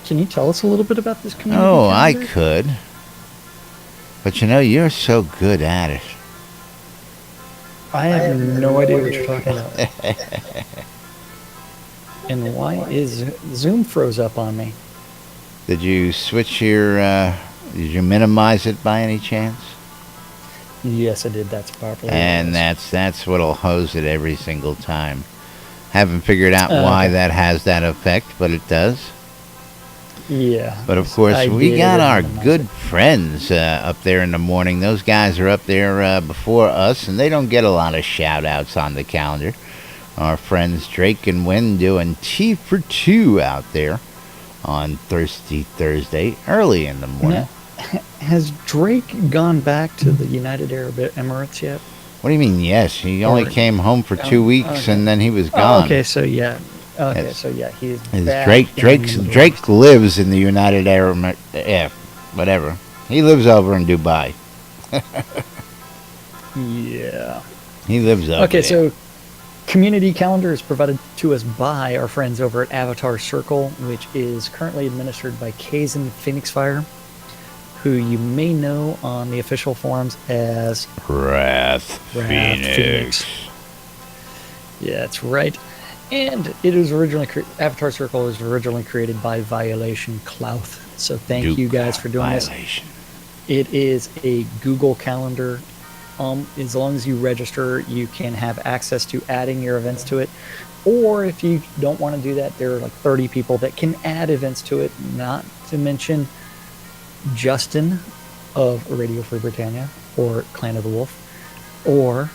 Can you tell us a little bit about this community Oh, I calendar? could. But you know, you're so good at it. I have no idea what you're talking about. And why is Zoom froze up on me? Did you switch your, did you minimize it by any chance? Yes, I did. That's properly. And that's what'll hose it every single time. Haven't figured out why okay. that has that effect, but it does. Yeah. But of course, I we did got our minimize good it. friends up there in the morning. Those guys are up there before us, and they don't get a lot of shout-outs on the calendar. Our friends Drake and Wynn doing Tea for Two out there on Thirsty Thursday, early in the morning. Now, has Drake gone back to the United Arab Emirates yet? What do you mean, yes? He only Or- came home for 2 weeks, okay. and then he was gone. Oh, okay, so yeah. Okay, Yes. so yeah, he's Is back in the Drake lives in the United Arab, whatever. He lives over in Dubai. Yeah. He lives over Okay, there. so community calendar is provided to us by our friends over at Avatar Circle, which is currently administered by Kazan Phoenix Fire, who you may know on the official forums as Wrath Phoenix. Yeah, that's right. And it was originally Avatar Circle was originally created by Violation Clouth. So thank you guys for doing this. Violation. It is a Google Calendar. As long as you register, you can have access to adding your events to it. Or if you don't want to do that, there are like 30 people that can add events to it, not to mention Justin of Radio Free Britannia, or Clan of the Wolf, or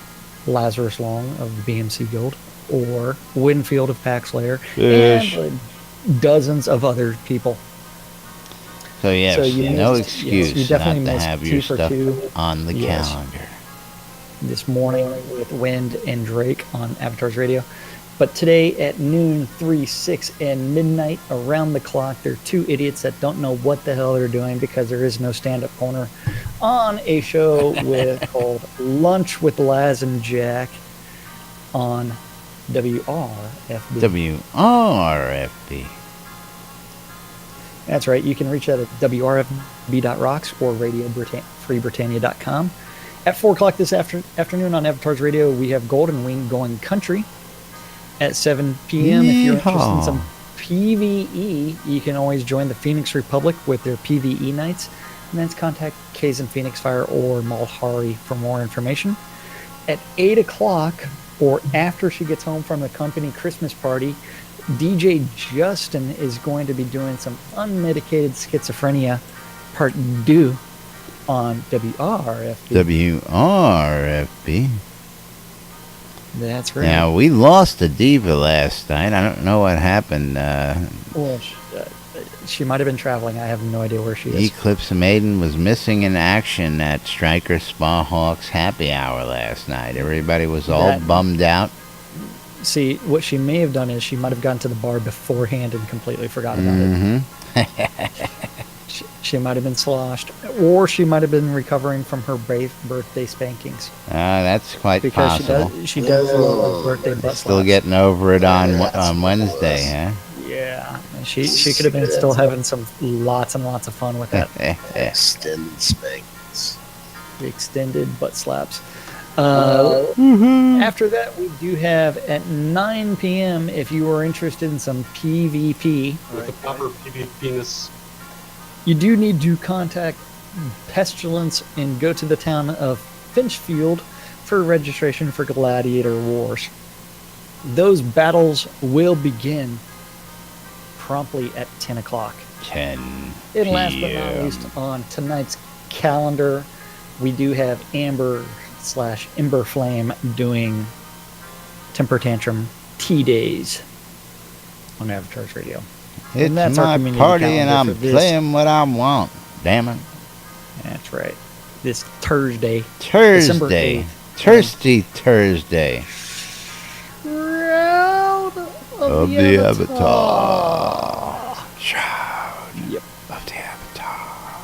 Lazarus Long of BMC Gold, or Winfield of Paxlayer, Fish. and dozens of other people. So yes, So you no missed- excuse yes, you definitely not to missed have Tea your for stuff Two. on the Yes. calendar. This morning with Wind and Drake on Avatars Radio. But today at noon, 3, 6, and midnight, around the clock, there are two idiots that don't know what the hell they're doing because there is no stand-up corner on a show called Lunch with Laz and Jack on WRFB. WRFB. That's right. You can reach that at wrfb.rocks or radiofreebritannia.com. At 4 o'clock this afternoon on Avatars Radio, we have Golden Wing going country. At 7 p.m., if you're interested in some PvE, you can always join the Phoenix Republic with their PvE nights. And then contact Kazan Phoenix Fire or Malhari for more information. At 8 o'clock, or after she gets home from the company Christmas party, DJ Justin is going to be doing some unmedicated schizophrenia part 2 on WRFB. WRFB. That's right. Now, we lost a diva last night. I don't know what happened. Well, she might have been traveling. I have no idea where she is. Eclipse Maiden was missing in action at Striker Spa Hawks happy hour last night. Everybody was all bummed out. See, what she may have done is she might have gone to the bar beforehand and completely forgot about it. She might have been sloshed, or she might have been recovering from her birthday spankings. That's quite because possible. She does love birthday butt Still slaps. getting over it on Wednesday, huh? Yeah, and she could have been still having some lots and lots of fun with that. Extended spankings. Extended butt slaps. After that, we do have at 9 p.m. if you are interested in some PvP. With the proper PvP-ness. You do need to contact Pestilence and go to the town of Finchfield for registration for Gladiator Wars. Those battles will begin promptly at 10 o'clock. 10 And last but not p.m. least, on tonight's calendar, we do have Amber/Ember Flame doing Temper Tantrum Tea Days on Avatars Radio. It's that's our my community party and calendar I'm for this. playing what I want. Damn it. That's right. This Thursday. Thursday. Thirsty Thursday. Shroud Of the Avatar. Shroud. Yep. Of the Avatar.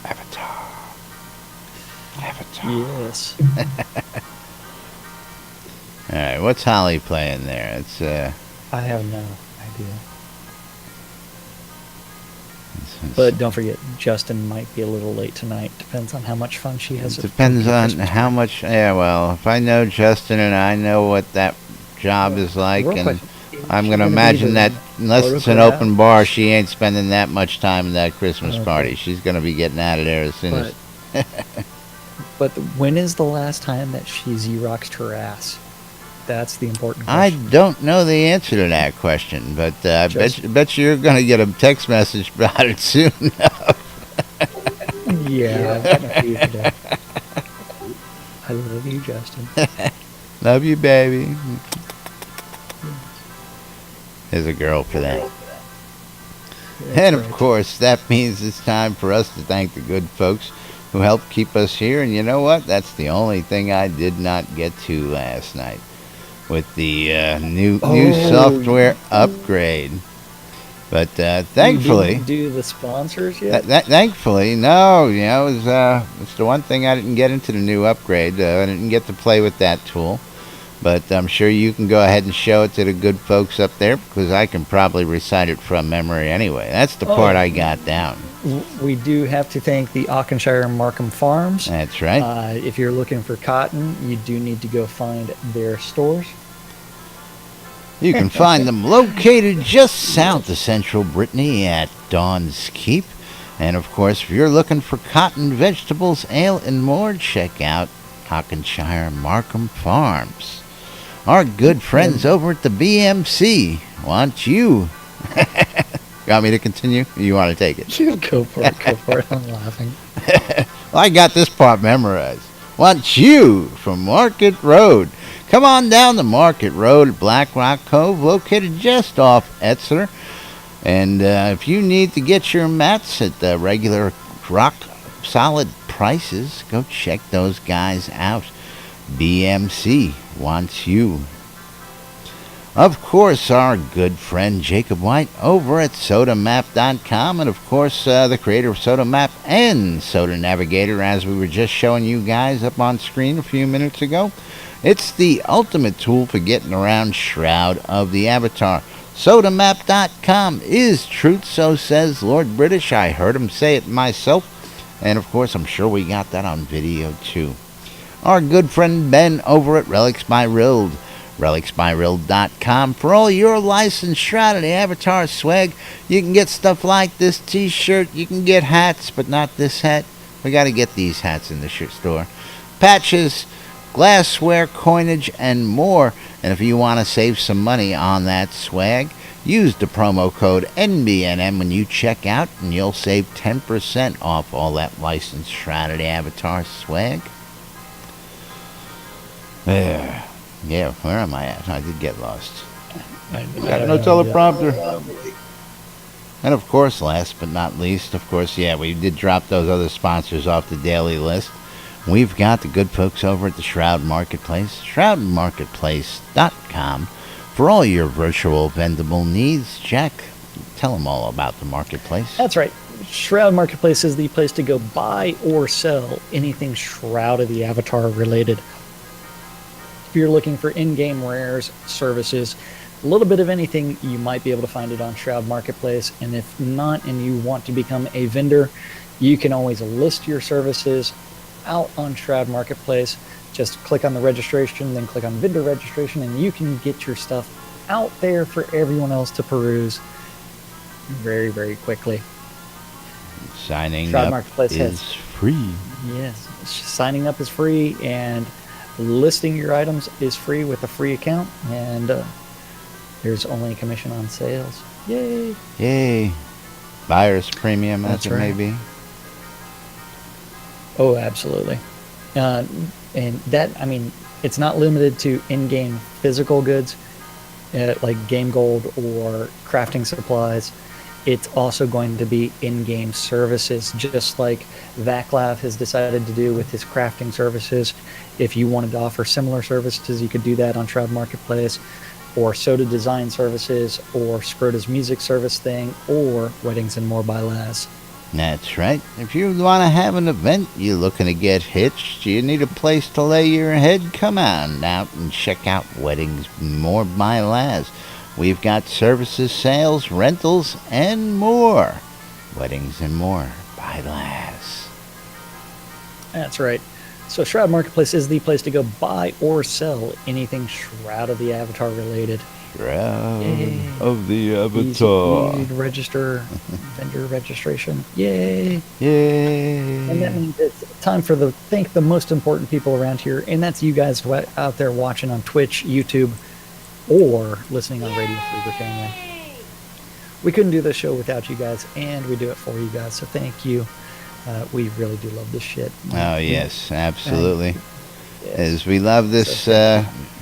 Avatar. Yes. Alright, what's Holly playing there? It's I have no idea. But don't forget, Justin might be a little late tonight. Depends on how much fun she has. it depends on how much. Yeah, well, if I know Justin and I know what that job is like, Real and quick, I'm she's gonna be imagine the that unless it's an photograph. open bar, she ain't spending that much time in that Christmas Okay. party. She's gonna be getting out of there as soon as. But when is the last time that she Xeroxed her ass? That's the important I question. don't know the answer to that question, but I bet you're gonna get a text message about it soon. Yeah, I've gotten a few today. I love you, Justin. Love you, baby. There's a girl for that. And of course, that means it's time for us to thank the good folks who helped keep us here. And you know what? That's the only thing I did not get to last night with the new software upgrade. But thankfully, You didn't do the sponsors yet? thankfully, no. You know, it's the one thing I didn't get into the new upgrade. I didn't get to play with that tool. But I'm sure you can go ahead and show it to the good folks up there because I can probably recite it from memory anyway. That's the part I got down. We do have to thank the Auchenshire Markham Farms. That's right. If you're looking for cotton, you do need to go find their stores. You can find them located just south of central Brittany at Dawn's Keep. And of course, if you're looking for cotton, vegetables, ale, and more, check out Auchenshire Markham Farms. Our good friends over at the BMC want you. You want me to continue? Or you want to take it? Go for it. Go for it. I'm laughing. Well, I got this part memorized. Want you from Market Road. Come on down the Market Road at Black Rock Cove, located just off Exeter. And if you need to get your mats at the regular rock solid prices, go check those guys out. BMC wants you. Of course, our good friend Jacob White over at SodaMap.com, and of course, the creator of SodaMap and Soda Navigator, as we were just showing you guys up on screen a few minutes ago. It's the ultimate tool for getting around Shroud of the Avatar. SodaMap.com is truth, so says Lord British. I heard him say it myself, and of course, I'm sure we got that on video too. Our good friend Ben over at Relics by Rild. RelicsByRild.com for all your licensed Shroud of the Avatar swag. You can get stuff like this t-shirt. You can get hats, but not this hat. We got to get these hats in the shirt store. Patches, glassware, coinage, and more. And if you want to save some money on that swag, use the promo code NBNN when you check out, and you'll save 10% off all that licensed Shroud of the Avatar swag. There. Yeah, where am I at? I did get lost. Got no teleprompter. And of course, last but not least, of course, yeah, we did drop those other sponsors off the daily list. We've got the good folks over at the Shroud Marketplace, shroudmarketplace.com. For all your virtual vendable needs, Jack, tell them all about the marketplace. That's right. Shroud Marketplace is the place to go buy or sell anything Shroud of the Avatar related. If you're looking for in-game rares, services, a little bit of anything, you might be able to find it on Shroud Marketplace. And if not, and you want to become a vendor, you can always list your services out on Shroud Marketplace. Just click on the registration, then click on vendor registration, and you can get your stuff out there for everyone else to peruse very, very quickly. Signing Shroud up Marketplace is free. Yes, signing up is free, and listing your items is free with a free account, and there's only a commission on sales. Yay! Yay. Buyer's premium, That's as it may right. be. Oh, absolutely. And that, I mean, it's not limited to in-game physical goods. like game gold or crafting supplies, it's also going to be in-game services, just like Vaclav has decided to do with his crafting services. If you wanted to offer similar services, you could do that on Shroud Marketplace, or Soda Design Services, or Scrota's music service thing, or Weddings and More by Laz. That's right. If you want to have an event, you're looking to get hitched, you need a place to lay your head, come on out and check out Weddings More by Laz. We've got services, sales, rentals, and more. Weddings and More by Laz. That's right. So Shroud Marketplace is the place to go buy or sell anything Shroud of the Avatar related. Shroud Yay. of the Avatar. Easy to register, vendor registration. Yay. Yay. And that means it's time for thank the most important people around here, and that's you guys out there watching on Twitch, YouTube, or listening on Radio Free Britannia. We couldn't do this show without you guys, and we do it for you guys, so thank you. We really do love this shit. Oh, yes, absolutely. Yes. As we love this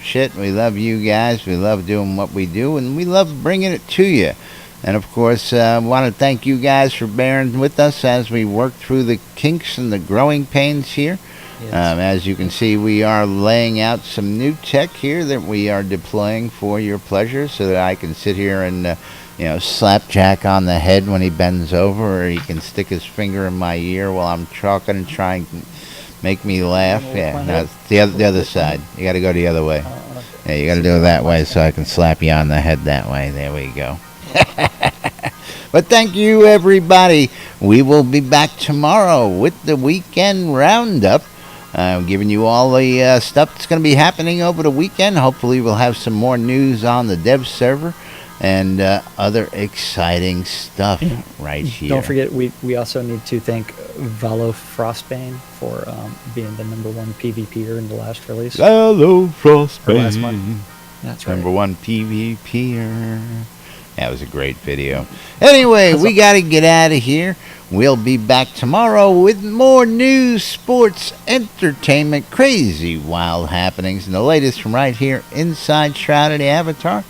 shit, we love you guys, we love doing what we do, and we love bringing it to you. And, of course, I want to thank you guys for bearing with us as we work through the kinks and the growing pains here. Yes. As you can see, we are laying out some new tech here that we are deploying for your pleasure so that I can sit here and slap Jack on the head when he bends over, or he can stick his finger in my ear while I'm talking and trying to make me laugh. Yeah, no, it's the other side. You got to go the other way. Yeah, you got to do it that way so I can slap you on the head that way. There we go. But thank you, everybody. We will be back tomorrow with the weekend roundup. Giving you all the stuff that's going to be happening over the weekend. Hopefully we'll have some more news on the dev server and other exciting stuff right here. Don't forget, we also need to thank Valo Frostbane for being the #1 PvPer in the last release. Hello, Frostbane. Last month. That's right. #1 PvPer. That was a great video. Anyway, we got to get out of here. We'll be back tomorrow with more news, sports, entertainment, crazy, wild happenings, and the latest from right here inside Shroud of the Avatar.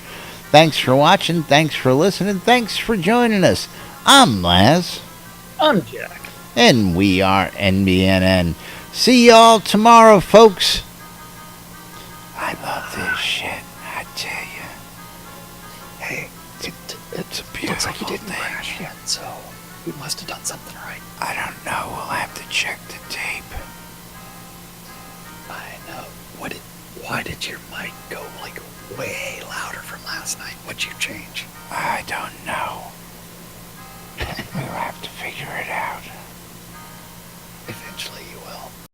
Thanks for watching. Thanks for listening. Thanks for joining us. I'm Laz. I'm Jack. And we are NBNN. See y'all tomorrow, folks. I love this shit, I tell you. Hey, it's a beautiful Looks like you didn't thing. crash yet, so we must have done something right. I don't know. We'll have to check the tape. I know. Why did your mic go like way louder from last night? What'd you change? I don't know. We'll have to figure it out. Eventually